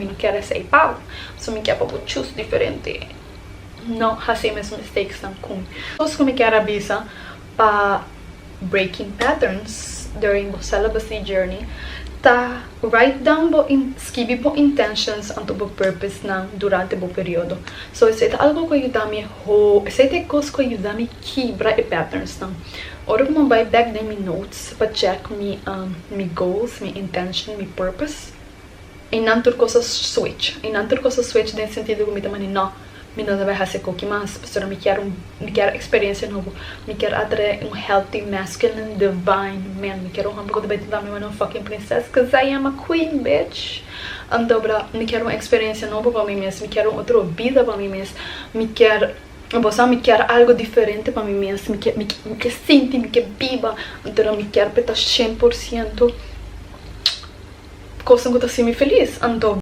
não quero ser pau, só me quer para choose diferente. Não fazer mesmo mistakes não com. Os como quero avisa para breaking patterns during the celibacy journey. Ta write down bo escrever po intentions anto bo purpose na durante bo período. So esse é algo que ajuda-me esse é coisa que ajuda-me quebrar patterns não. Ora como vai back na my notes para check me goals, my intention, my purpose. E não ter coisas switch. E não ter coisas switch nesse sentido que me também não me não deve fazer com que mais, pessoa me quer experiência nova, me quer atrair healthy masculine divine man, me quer pouco de bem também uma fucking princess, cause I am a queen bitch. Então, me quer uma experiência nova para mim mesmo, me quer outra vida para mim mesmo, me quer algo diferente para mim mesmo, me quer sentir, me quer viva, então me quer estar 100% coisa que está assim me feliz. Então